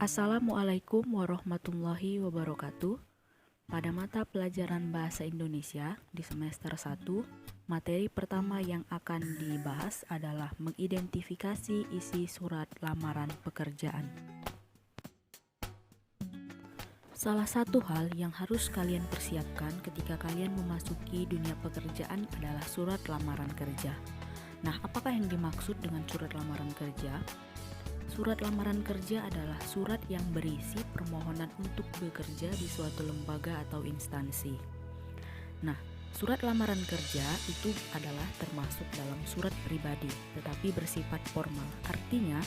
Assalamualaikum warahmatullahi wabarakatuh. Pada mata pelajaran Bahasa Indonesia di semester 1, materi pertama yang akan dibahas adalah mengidentifikasi isi surat lamaran pekerjaan. Salah satu hal yang harus kalian persiapkan ketika kalian memasuki dunia pekerjaan adalah surat lamaran kerja. Nah, apakah yang dimaksud dengan surat lamaran kerja? Surat lamaran kerja adalah surat yang berisi permohonan untuk bekerja di suatu lembaga atau instansi. Nah, surat lamaran kerja itu adalah termasuk dalam surat pribadi, tetapi bersifat formal. Artinya,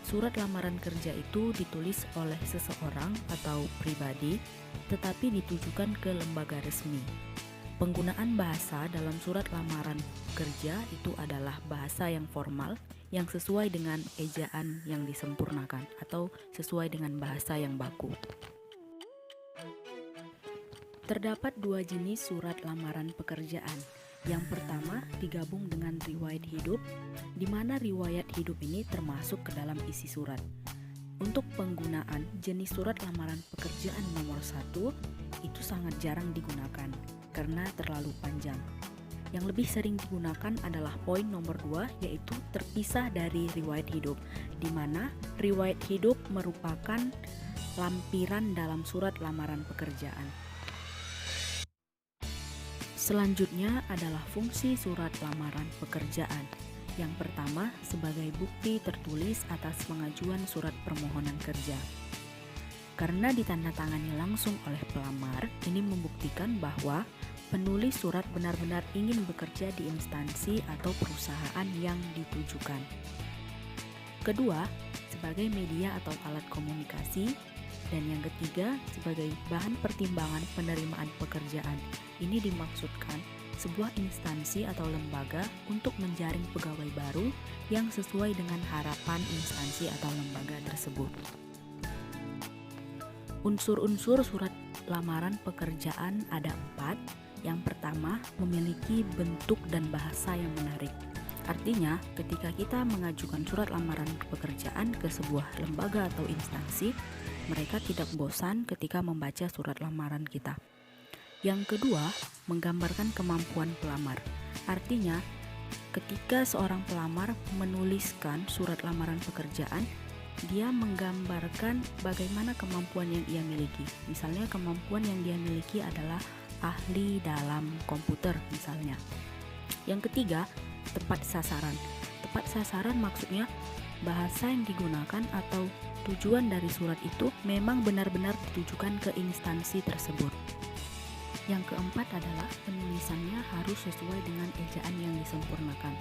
surat lamaran kerja itu ditulis oleh seseorang atau pribadi, tetapi ditujukan ke lembaga resmi. Penggunaan bahasa dalam surat lamaran kerja itu adalah bahasa yang formal, yang sesuai dengan ejaan yang disempurnakan atau sesuai dengan bahasa yang baku. Terdapat dua jenis surat lamaran pekerjaan. Yang pertama digabung dengan riwayat hidup, di mana riwayat hidup ini termasuk ke dalam isi surat. Untuk penggunaan jenis surat lamaran pekerjaan nomor 1 itu sangat jarang digunakan karena terlalu panjang. Yang lebih sering digunakan adalah poin nomor 2, yaitu terpisah dari riwayat hidup, di mana riwayat hidup merupakan lampiran dalam surat lamaran pekerjaan. Selanjutnya adalah fungsi surat lamaran pekerjaan. Yang pertama, sebagai bukti tertulis atas pengajuan surat permohonan kerja. Karena ditandatangani langsung oleh pelamar, ini membuktikan bahwa penulis surat benar-benar ingin bekerja di instansi atau perusahaan yang ditujukan. Kedua, sebagai media atau alat komunikasi. Dan yang ketiga, sebagai bahan pertimbangan penerimaan pekerjaan. Ini dimaksudkan sebuah instansi atau lembaga untuk menjaring pegawai baru yang sesuai dengan harapan instansi atau lembaga tersebut. Unsur-unsur surat lamaran pekerjaan ada 4. Yang pertama, memiliki bentuk dan bahasa yang menarik. Artinya, ketika kita mengajukan surat lamaran pekerjaan ke sebuah lembaga atau instansi, mereka tidak bosan ketika membaca surat lamaran kita. Yang kedua, menggambarkan kemampuan pelamar. Artinya, ketika seorang pelamar menuliskan surat lamaran pekerjaan, dia menggambarkan bagaimana kemampuan yang ia miliki. Misalnya, kemampuan yang dia miliki adalah ahli dalam komputer misalnya. Yang ketiga, tepat sasaran. Tepat sasaran maksudnya bahasa yang digunakan atau tujuan dari surat itu memang benar-benar ditujukan ke instansi tersebut. Yang keempat adalah penulisannya harus sesuai dengan ejaan yang disempurnakan.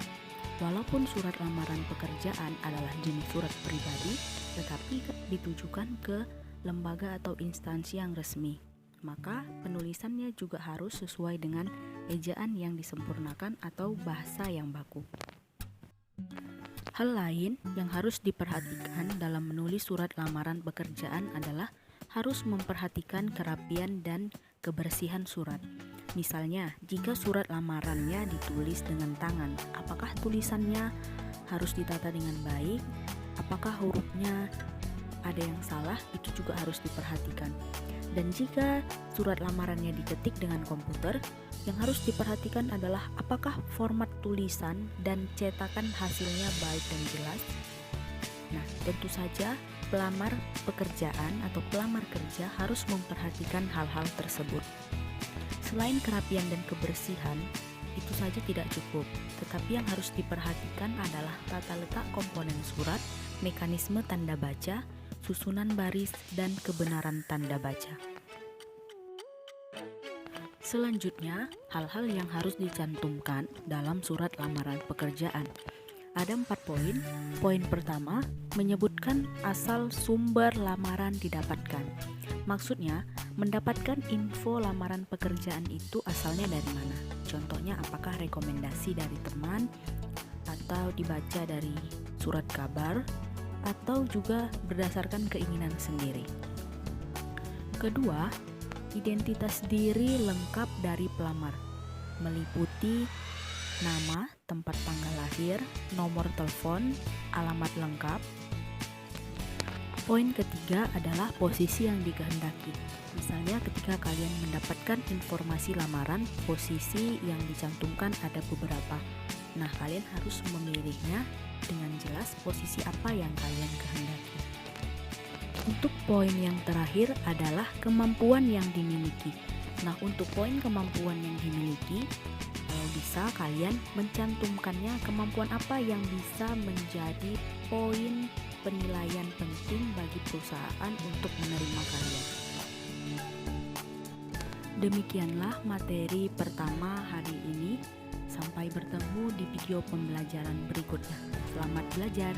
Walaupun surat lamaran pekerjaan adalah jenis surat pribadi, tetapi ditujukan ke lembaga atau instansi yang resmi. Maka penulisannya juga harus sesuai dengan ejaan yang disempurnakan atau bahasa yang baku. Hal lain yang harus diperhatikan dalam menulis surat lamaran pekerjaan adalah harus memperhatikan kerapian dan kebersihan surat. Misalnya, jika surat lamarannya ditulis dengan tangan, apakah tulisannya harus ditata dengan baik? Apakah hurufnya ada yang salah? Itu juga harus diperhatikan. Dan jika surat lamarannya diketik dengan komputer, yang harus diperhatikan adalah apakah format tulisan dan cetakan hasilnya baik dan jelas. Nah, tentu saja pelamar pekerjaan atau pelamar kerja harus memperhatikan hal-hal tersebut. Selain kerapian dan kebersihan, itu saja tidak cukup, tetapi yang harus diperhatikan adalah tata letak komponen surat, mekanisme tanda baca, susunan baris, dan kebenaran tanda baca. Selanjutnya, hal-hal yang harus dicantumkan dalam surat lamaran pekerjaan. Ada 4 poin. Poin pertama, menyebutkan asal sumber lamaran didapatkan. Maksudnya, mendapatkan info lamaran pekerjaan itu asalnya dari mana. Contohnya, apakah rekomendasi dari teman, atau dibaca dari surat kabar, atau juga berdasarkan keinginan sendiri. Kedua, identitas diri lengkap dari pelamar, meliputi nama, tempat tanggal lahir, nomor telepon, alamat lengkap, Poin ketiga adalah posisi yang dikehendaki. Misalnya ketika kalian mendapatkan informasi lamaran, posisi yang dicantumkan ada beberapa. Nah, kalian harus memilihnya dengan jelas posisi apa yang kalian kehendaki. Untuk poin yang terakhir adalah kemampuan yang dimiliki. Nah, untuk poin kemampuan yang dimiliki, kalau bisa kalian mencantumkannya kemampuan apa yang bisa menjadi poin penilaian penting bagi perusahaan untuk menerima kalian. Demikianlah materi pertama hari ini. Sampai bertemu di video pembelajaran berikutnya. Selamat belajar!